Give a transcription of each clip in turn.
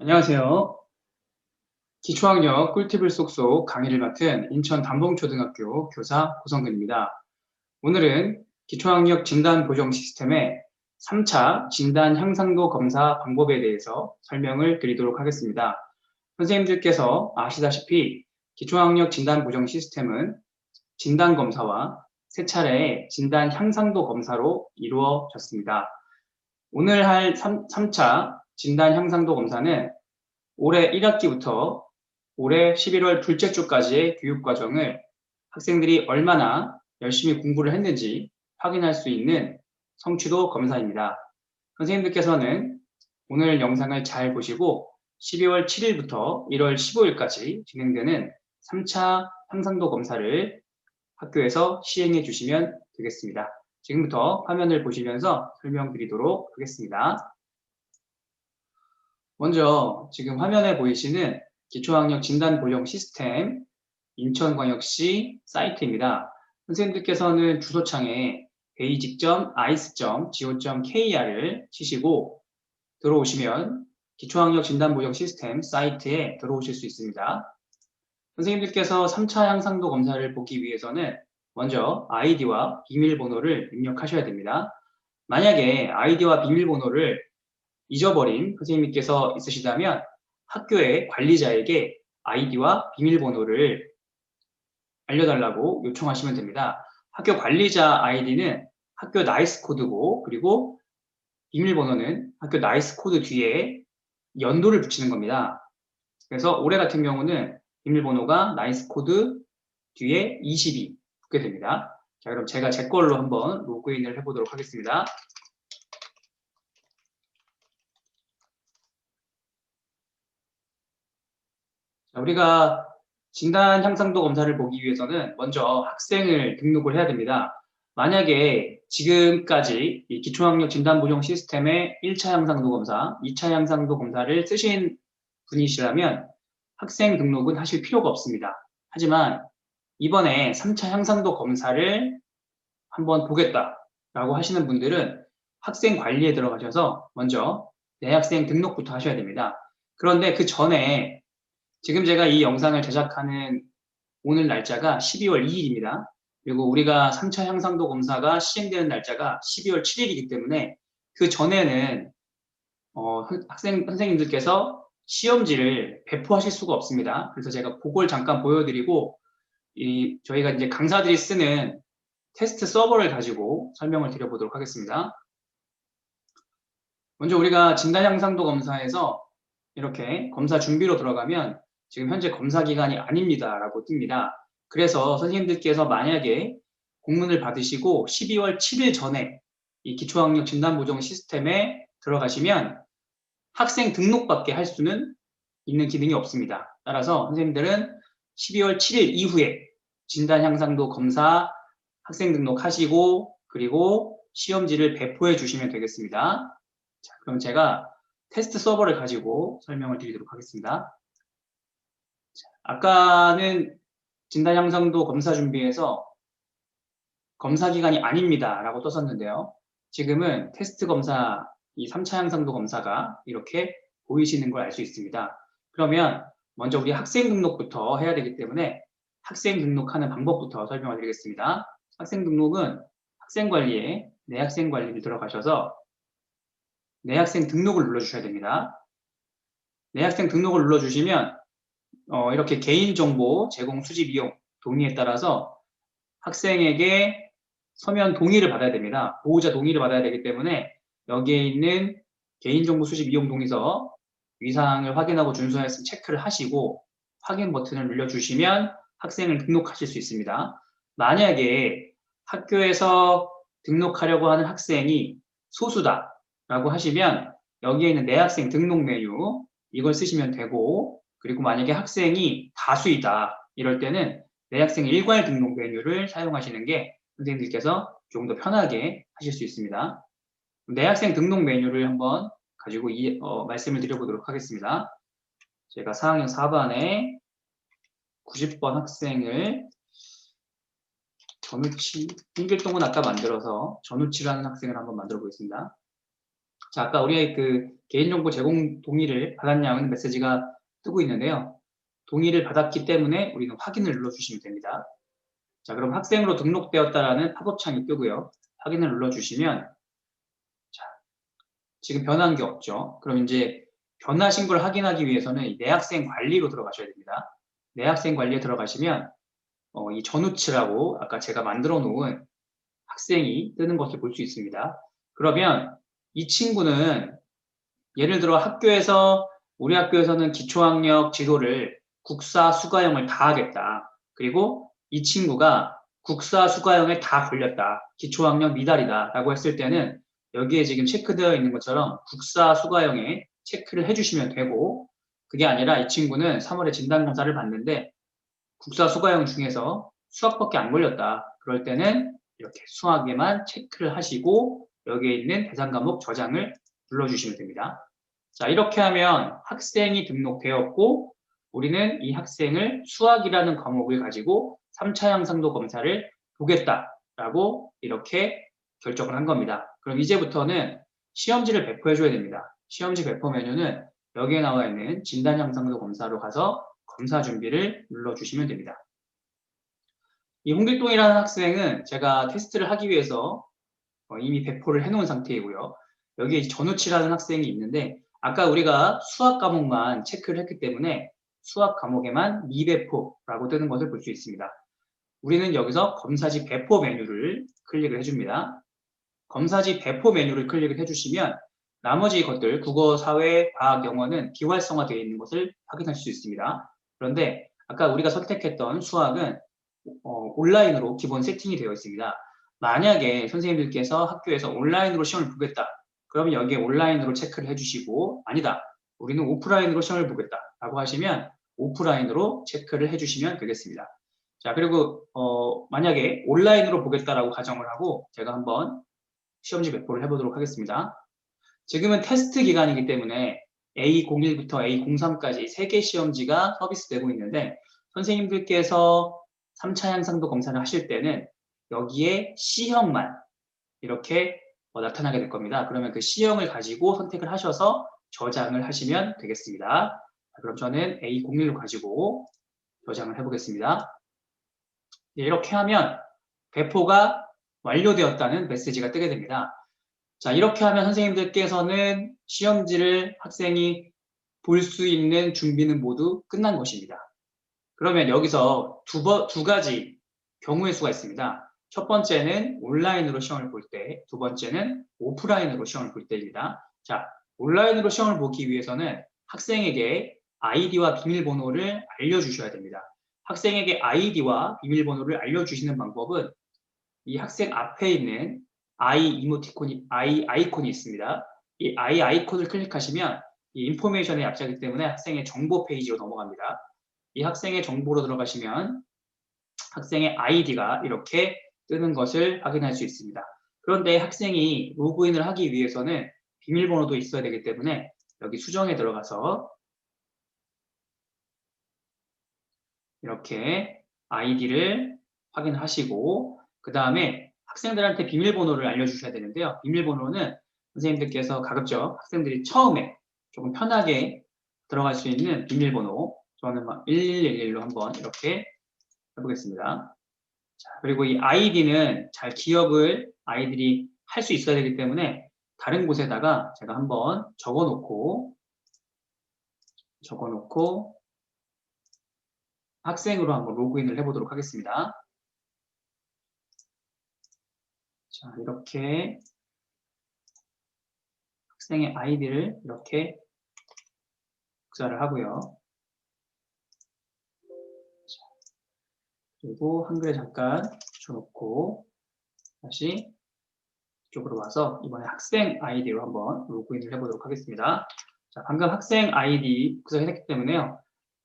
안녕하세요. 기초학력 꿀팁을 쏙쏙 강의를 맡은 인천 담봉초등학교 교사 고성근입니다. 오늘은 기초학력 진단 보정 시스템의 3차 진단 향상도 검사 방법에 대해서 설명을 드리도록 하겠습니다. 선생님들께서 아시다시피 기초학력 진단 보정 시스템은 진단 검사와 3차례의 진단 향상도 검사로 이루어졌습니다. 오늘 할 3차 진단 향상도 검사는 올해 1학기부터 올해 11월 둘째 주까지의 교육 과정을 학생들이 얼마나 열심히 공부를 했는지 확인할 수 있는 성취도 검사입니다. 선생님들께서는 오늘 영상을 잘 보시고 12월 7일부터 1월 15일까지 진행되는 3차 향상도 검사를 학교에서 시행해 주시면 되겠습니다. 지금부터 화면을 보시면서 설명드리도록 하겠습니다. 먼저 지금 화면에 보이시는 기초학력 진단 보정 시스템 인천광역시 사이트입니다. 선생님들께서는 주소창에 basic.ice.go.kr을 치시고 들어오시면 기초학력 진단 보정 시스템 사이트에 들어오실 수 있습니다. 선생님들께서 3차 향상도 검사를 보기 위해서는 먼저 아이디와 비밀번호를 입력하셔야 됩니다. 만약에 아이디와 비밀번호를 잊어버린 선생님께서 있으시다면 학교의 관리자에게 아이디와 비밀번호를 알려달라고 요청하시면 됩니다. 학교 관리자 아이디는 학교 나이스 코드고, 그리고 비밀번호는 학교 나이스 코드 뒤에 연도를 붙이는 겁니다. 그래서 올해 같은 경우는 비밀번호가 나이스 코드 뒤에 20이 붙게 됩니다. 자, 그럼 제가 제 걸로 한번 로그인을 해보도록 하겠습니다. 자, 우리가 진단 향상도 검사를 보기 위해서는 먼저 학생을 등록을 해야 됩니다. 만약에 지금까지 이 기초학력 진단 보정 시스템의 1차 향상도 검사, 2차 향상도 검사를 쓰신 분이시라면 학생 등록은 하실 필요가 없습니다. 하지만 이번에 3차 향상도 검사를 한번 보겠다라고 하시는 분들은 학생 관리에 들어가셔서 먼저 내 학생 등록부터 하셔야 됩니다. 그런데 그 전에 지금 제가 이 영상을 제작하는 오늘 날짜가 12월 2일입니다. 그리고 우리가 3차 향상도 검사가 시행되는 날짜가 12월 7일이기 때문에 그 전에는 선생님들께서 시험지를 배포하실 수가 없습니다. 그래서 제가 그걸 잠깐 보여드리고 저희가 이제 강사들이 쓰는 테스트 서버를 가지고 설명을 드려보도록 하겠습니다. 먼저 우리가 진단 향상도 검사에서 이렇게 검사 준비로 들어가면 지금 현재 검사 기간이 아닙니다 라고 뜹니다. 그래서 선생님들께서 만약에 공문을 받으시고 12월 7일 전에 이 기초학력 진단보정 시스템에 들어가시면 학생 등록밖에 할 수는 있는 기능이 없습니다. 따라서 선생님들은 12월 7일 이후에 진단 향상도 검사 학생 등록하시고 그리고 시험지를 배포해 주시면 되겠습니다. 자, 그럼 제가 테스트 서버를 가지고 설명을 드리도록 하겠습니다. 자, 아까는 진단 향상도 검사 준비에서 검사 기간이 아닙니다 라고 떴었는데요. 지금은 테스트 검사, 이 3차 향상도 검사가 이렇게 보이시는 걸 알 수 있습니다. 그러면 먼저 우리 학생 등록부터 해야 되기 때문에 학생 등록하는 방법부터 설명을 드리겠습니다. 학생 등록은 학생 관리에 내 학생 관리를 들어가셔서 내 학생 등록을 눌러주셔야 됩니다. 내 학생 등록을 눌러주시면 이렇게 개인정보 제공 수집 이용 동의에 따라서 학생에게 서면 동의를 받아야 됩니다. 보호자 동의를 받아야 되기 때문에 여기에 있는 개인정보 수집 이용 동의서 위상을 확인하고 준수하였으면 체크를 하시고 확인 버튼을 눌러주시면 학생을 등록하실 수 있습니다. 만약에 학교에서 등록하려고 하는 학생이 소수다라고 하시면 여기에 있는 내 학생 등록 메뉴 이걸 쓰시면 되고, 그리고 만약에 학생이 다수이다 이럴 때는 내 학생 일괄 등록 메뉴를 사용하시는 게 선생님들께서 조금 더 편하게 하실 수 있습니다. 내 학생 등록 메뉴를 한번 가지고 말씀을 드려보도록 하겠습니다. 제가 4학년 4반에 90번 학생을 전우치, 홍길동은 아까 만들어서 전우치라는 학생을 한번 만들어 보겠습니다. 자, 아까 우리 그 개인정보 제공 동의를 받았냐는 메시지가 뜨고 있는데요. 동의를 받았기 때문에 우리는 확인을 눌러주시면 됩니다. 자, 그럼 학생으로 등록되었다라는 팝업창이 뜨고요. 확인을 눌러주시면, 자, 지금 변한 게 없죠. 그럼 이제 변화 신고를 확인하기 위해서는 이 내 학생 관리로 들어가셔야 됩니다. 내 학생 관리에 들어가시면 이 전우치라고 아까 제가 만들어 놓은 학생이 뜨는 것을 볼 수 있습니다. 그러면 이 친구는 예를 들어 우리 학교에서는 기초학력 지도를 국사 수가형을 다 하겠다. 그리고 이 친구가 국사 수가형에 다 걸렸다. 기초학력 미달이다. 라고 했을 때는 여기에 지금 체크되어 있는 것처럼 국사 수가형에 체크를 해주시면 되고, 그게 아니라 이 친구는 3월에 진단검사를 받는데 국사 수가형 중에서 수학밖에 안 걸렸다. 그럴 때는 이렇게 수학에만 체크를 하시고 여기에 있는 대상 과목 저장을 눌러주시면 됩니다. 자, 이렇게 하면 학생이 등록되었고 우리는 이 학생을 수학이라는 과목을 가지고 3차 양상도 검사를 보겠다라고 이렇게 결정을 한 겁니다. 그럼 이제부터는 시험지를 배포해 줘야 됩니다. 시험지 배포 메뉴는 여기에 나와 있는 진단 양상도 검사로 가서 검사 준비를 눌러주시면 됩니다. 이 홍길동이라는 학생은 제가 테스트를 하기 위해서 이미 배포를 해놓은 상태이고요. 여기에 전우치라는 학생이 있는데 아까 우리가 수학 과목만 체크를 했기 때문에 수학 과목에만 미배포라고 뜨는 것을 볼 수 있습니다. 우리는 여기서 검사지 배포 메뉴를 클릭을 해줍니다. 검사지 배포 메뉴를 클릭을 해주시면 나머지 것들 국어, 사회, 과학, 영어는 비활성화되어 있는 것을 확인할 수 있습니다. 그런데 아까 우리가 선택했던 수학은 온라인으로 기본 세팅이 되어 있습니다. 만약에 선생님들께서 학교에서 온라인으로 시험을 보겠다. 그러면 여기에 온라인으로 체크를 해주시고 아니다. 우리는 오프라인으로 시험을 보겠다. 라고 하시면 오프라인으로 체크를 해주시면 되겠습니다. 자, 그리고 만약에 온라인으로 보겠다라고 가정을 하고 제가 한번 시험지 배포를 해보도록 하겠습니다. 지금은 테스트 기간이기 때문에 A01부터 A03까지 3개 시험지가 서비스되고 있는데 선생님들께서 3차 양상도 검사를 하실 때는 여기에 C형만 이렇게 나타나게 될 겁니다. 그러면 그 C형을 가지고 선택을 하셔서 저장을 하시면 되겠습니다. 그럼 저는 A01로 가지고 저장을 해보겠습니다. 이렇게 하면 배포가 완료되었다는 메시지가 뜨게 됩니다. 자, 이렇게 하면 선생님들께서는 시험지를 학생이 볼 수 있는 준비는 모두 끝난 것입니다. 그러면 여기서 두 가지 경우의 수가 있습니다. 첫 번째는 온라인으로 시험을 볼 때, 두 번째는 오프라인으로 시험을 볼 때입니다. 자, 온라인으로 시험을 보기 위해서는 학생에게 아이디와 비밀번호를 알려주셔야 됩니다. 학생에게 아이디와 비밀번호를 알려주시는 방법은 이 학생 앞에 있는 아이콘이 있습니다. 이 아이콘을 클릭하시면 이 인포메이션에 앞서기 때문에 학생의 정보 페이지로 넘어갑니다. 이 학생의 정보로 들어가시면 학생의 아이디가 이렇게 뜨는 것을 확인할 수 있습니다. 그런데 학생이 로그인을 하기 위해서는 비밀번호도 있어야 되기 때문에 여기 수정에 들어가서 이렇게 아이디를 확인하시고 그 다음에 학생들한테 비밀번호를 알려주셔야 되는데요. 비밀번호는 선생님들께서 가급적 학생들이 처음에 조금 편하게 들어갈 수 있는 비밀번호 저는 1111로 한번 이렇게 해보겠습니다. 자, 그리고 이 아이디는 잘 기억을 아이들이 할 수 있어야 되기 때문에 다른 곳에다가 제가 한번 적어놓고 학생으로 한번 로그인을 해보도록 하겠습니다. 자, 이렇게 학생의 아이디를 이렇게 복사를 하고요. 그리고 한글에 잠깐 붙여놓고 다시 이쪽으로 와서 이번에 학생 아이디로 한번 로그인을 해보도록 하겠습니다. 자, 방금 학생 아이디 복사했기 때문에요.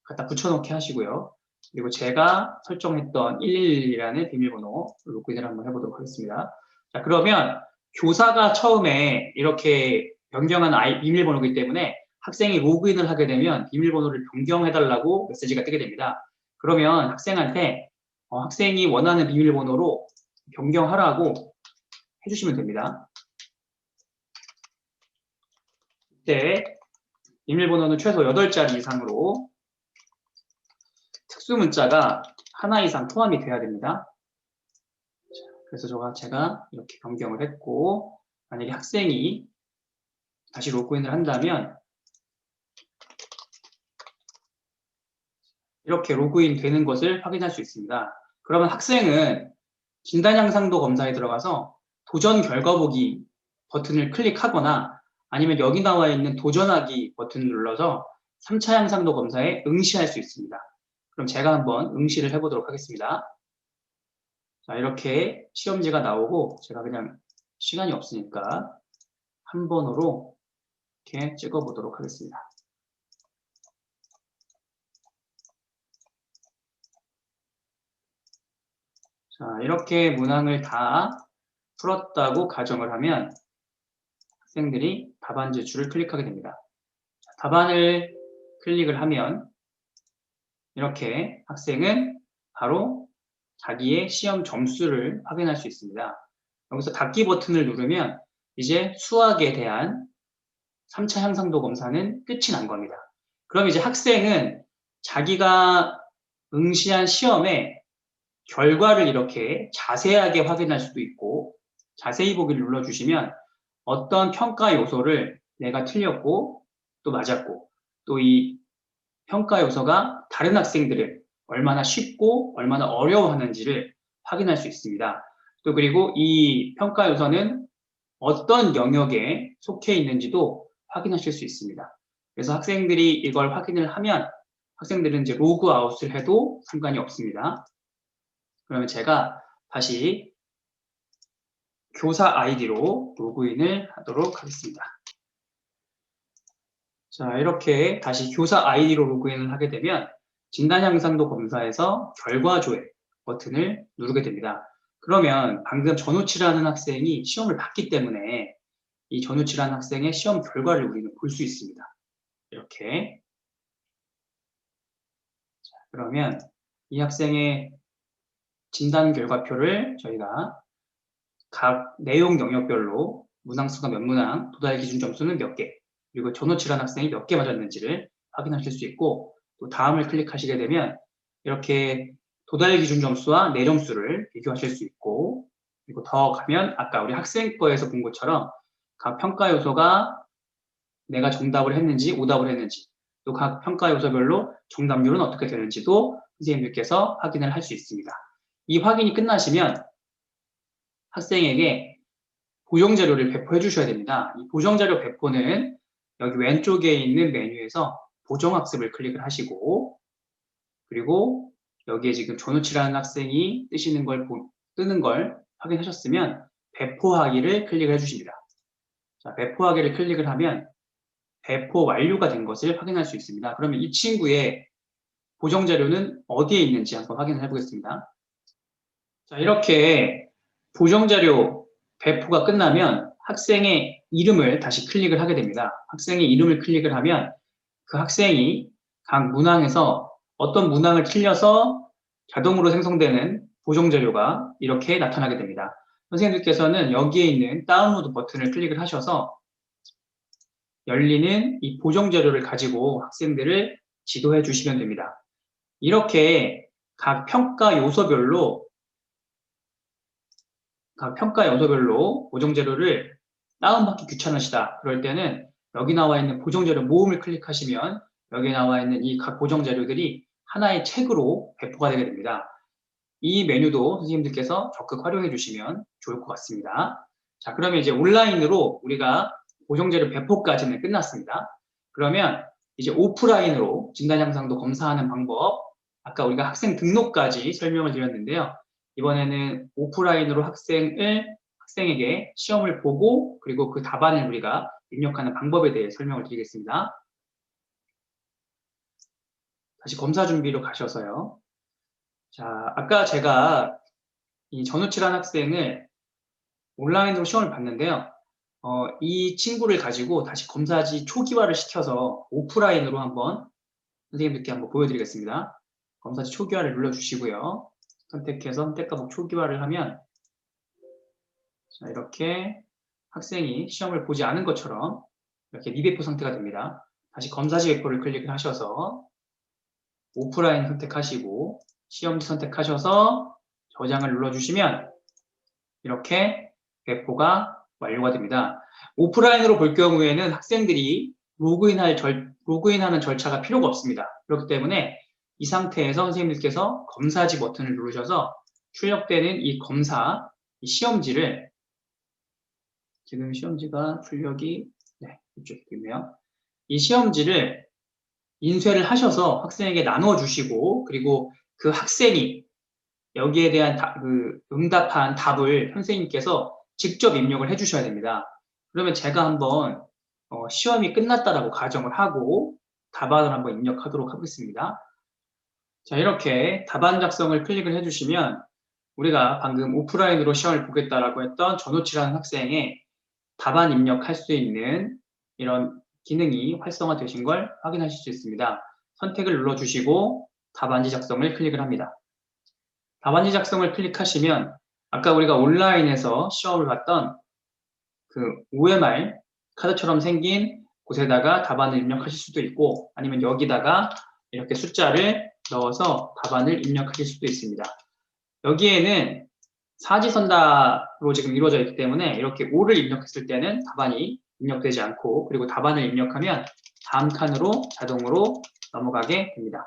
갖다 붙여놓게 하시고요. 그리고 제가 설정했던 111이라는 비밀번호 로그인을 한번 해보도록 하겠습니다. 자, 그러면 교사가 처음에 이렇게 변경한 비밀번호이기 때문에 학생이 로그인을 하게 되면 비밀번호를 변경해달라고 메시지가 뜨게 됩니다. 그러면 학생한테 학생이 원하는 비밀번호로 변경하라고 해주시면 됩니다. 이때 비밀번호는 최소 8자리 이상으로 특수 문자가 하나 이상 포함이 돼야 됩니다. 그래서 제가 이렇게 변경을 했고, 만약에 학생이 다시 로그인을 한다면 이렇게 로그인 되는 것을 확인할 수 있습니다. 그러면 학생은 진단양상도 검사에 들어가서 도전 결과 보기 버튼을 클릭하거나 아니면 여기 나와 있는 도전하기 버튼을 눌러서 3차 양상도 검사에 응시할 수 있습니다. 그럼 제가 한번 응시를 해보도록 하겠습니다. 자, 이렇게 시험지가 나오고 제가 그냥 시간이 없으니까 한 번으로 이렇게 찍어보도록 하겠습니다. 자, 이렇게 문항을 다 풀었다고 가정을 하면 학생들이 답안 제출을 클릭하게 됩니다. 자, 답안을 클릭을 하면 이렇게 학생은 바로 자기의 시험 점수를 확인할 수 있습니다. 여기서 닫기 버튼을 누르면 이제 수학에 대한 3차 향상도 검사는 끝이 난 겁니다. 그럼 이제 학생은 자기가 응시한 시험의 결과를 이렇게 자세하게 확인할 수도 있고, 자세히 보기를 눌러주시면 어떤 평가 요소를 내가 틀렸고 또 맞았고, 또 이 평가 요소가 다른 학생들을 얼마나 쉽고 얼마나 어려워하는지를 확인할 수 있습니다. 또 그리고 이 평가 요소는 어떤 영역에 속해 있는지도 확인하실 수 있습니다. 그래서 학생들이 이걸 확인을 하면 학생들은 이제 로그아웃을 해도 상관이 없습니다. 그러면 제가 다시 교사 아이디로 로그인을 하도록 하겠습니다. 자, 이렇게 다시 교사 아이디로 로그인을 하게 되면 진단양상도 검사에서 결과 조회 버튼을 누르게 됩니다. 그러면 방금 전우치라는 학생이 시험을 봤기 때문에 이 전우치라는 학생의 시험 결과를 우리는 볼 수 있습니다. 이렇게. 자, 그러면 이 학생의 진단 결과표를 저희가 각 내용 영역별로 문항수가 몇 문항, 도달 기준 점수는 몇 개, 그리고 전우치라는 학생이 몇 개 맞았는지를 확인하실 수 있고, 또 다음을 클릭하시게 되면 이렇게 도달 기준 점수와 내 점수를 비교하실 수 있고, 그리고 더 가면 아까 우리 학생 거에서 본 것처럼 각 평가 요소가 내가 정답을 했는지 오답을 했는지, 또 각 평가 요소별로 정답률은 어떻게 되는지도 선생님들께서 확인을 할 수 있습니다. 이 확인이 끝나시면 학생에게 보정자료를 배포해 주셔야 됩니다. 이 보정자료 배포는 여기 왼쪽에 있는 메뉴에서 보정학습을 클릭을 하시고, 그리고 여기에 지금 전우치라는 학생이 뜨는 걸 확인하셨으면 배포하기를 클릭을 해주십니다. 자, 배포하기를 클릭을 하면 배포 완료가 된 것을 확인할 수 있습니다. 그러면 이 친구의 보정자료는 어디에 있는지 한번 확인을 해보겠습니다. 자, 이렇게 보정자료 배포가 끝나면 학생의 이름을 다시 클릭을 하게 됩니다. 학생의 이름을 클릭을 하면 그 학생이 각 문항에서 어떤 문항을 틀려서 자동으로 생성되는 보정자료가 이렇게 나타나게 됩니다. 선생님들께서는 여기에 있는 다운로드 버튼을 클릭을 하셔서 열리는 이 보정자료를 가지고 학생들을 지도해 주시면 됩니다. 이렇게 각 평가 요소별로 보정자료를 다운받기 귀찮으시다. 그럴 때는 여기 나와 있는 보정자료 모음을 클릭하시면 여기 나와 있는 이 각 보정자료들이 하나의 책으로 배포가 되게 됩니다. 이 메뉴도 선생님들께서 적극 활용해 주시면 좋을 것 같습니다. 자, 그러면 이제 온라인으로 우리가 보정자료 배포까지는 끝났습니다. 그러면 이제 오프라인으로 진단양상도 검사하는 방법, 아까 우리가 학생 등록까지 설명을 드렸는데요. 이번에는 오프라인으로 학생에게 시험을 보고 그리고 그 답안을 우리가 입력하는 방법에 대해 설명을 드리겠습니다. 다시 검사 준비로 가셔서요. 자, 아까 제가 이 전우치라는 학생을 온라인으로 시험을 봤는데요. 이 친구를 가지고 다시 검사지 초기화를 시켜서 오프라인으로 한번 선생님들께 한번 보여드리겠습니다. 검사지 초기화를 눌러주시고요. 선택해서 선택과목 초기화를 하면 자, 이렇게 학생이 시험을 보지 않은 것처럼 이렇게 미배포 상태가 됩니다. 다시 검사지 배포를 클릭을 하셔서 오프라인 선택하시고 시험지 선택하셔서 저장을 눌러주시면 이렇게 배포가 완료가 됩니다. 오프라인으로 볼 경우에는 학생들이 로그인하는 절차가 필요가 없습니다. 그렇기 때문에 이 상태에서 선생님들께서 검사지 버튼을 누르셔서 출력되는 이 이 시험지를 지금 시험지가 출력이 이쪽에 있네요. 이 시험지를 인쇄를 하셔서 학생에게 나눠주시고 그리고 그 학생이 여기에 대한 응답한 답을 선생님께서 직접 입력을 해주셔야 됩니다. 그러면 제가 한번 시험이 끝났다라고 가정을 하고 답안을 한번 입력하도록 하겠습니다. 자, 이렇게 답안 작성을 클릭을 해주시면 우리가 방금 오프라인으로 시험을 보겠다라고 했던 전호치라는 학생의 답안 입력할 수 있는 이런 기능이 활성화되신 걸 확인하실 수 있습니다. 선택을 눌러주시고 답안지 작성을 클릭을 합니다. 답안지 작성을 클릭하시면 아까 우리가 온라인에서 시험을 봤던 그 OMR 카드처럼 생긴 곳에다가 답안을 입력하실 수도 있고 아니면 여기다가 이렇게 숫자를 넣어서 답안을 입력하실 수도 있습니다. 여기에는 사지선다로 지금 이루어져 있기 때문에 이렇게 5를 입력했을 때는 답안이 입력되지 않고 그리고 답안을 입력하면 다음 칸으로 자동으로 넘어가게 됩니다.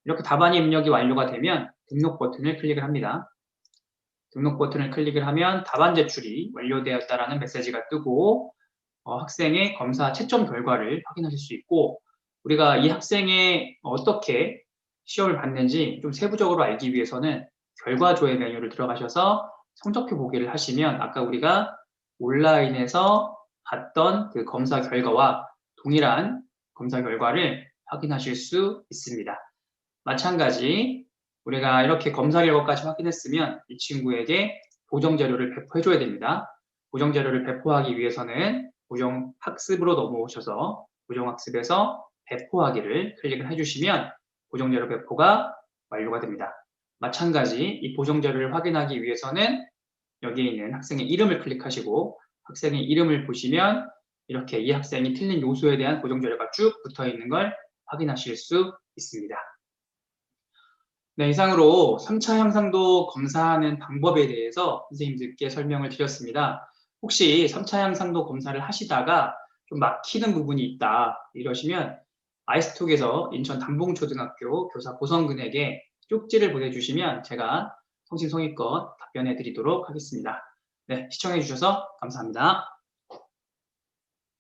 이렇게 답안이 입력이 완료가 되면 등록 버튼을 클릭을 합니다. 등록 버튼을 클릭을 하면 답안 제출이 완료되었다라는 메시지가 뜨고 학생의 검사 채점 결과를 확인하실 수 있고 우리가 이 학생의 어떻게 시험을 봤는지 좀 세부적으로 알기 위해서는 결과 조회 메뉴를 들어가셔서 성적표 보기를 하시면 아까 우리가 온라인에서 봤던 그 검사 결과와 동일한 검사 결과를 확인하실 수 있습니다. 마찬가지 우리가 이렇게 검사 결과까지 확인했으면 이 친구에게 보정자료를 배포해줘야 됩니다. 보정자료를 배포하기 위해서는 보정학습으로 넘어오셔서 보정학습에서 배포하기를 클릭을 해주시면 보정자료 배포가 완료가 됩니다. 마찬가지 이 보정자료를 확인하기 위해서는 여기에 있는 학생의 이름을 클릭하시고 학생의 이름을 보시면 이렇게 이 학생이 틀린 요소에 대한 보정자료가 쭉 붙어 있는 걸 확인하실 수 있습니다. 네, 이상으로 3차 향상도 검사하는 방법에 대해서 선생님들께 설명을 드렸습니다. 혹시 3차 향상도 검사를 하시다가 좀 막히는 부분이 있다 이러시면 아이스톡에서 인천 담봉초등학교 교사 고성근에게 쪽지를 보내주시면 제가 성심성의껏 답변해 드리도록 하겠습니다. 네, 시청해 주셔서 감사합니다.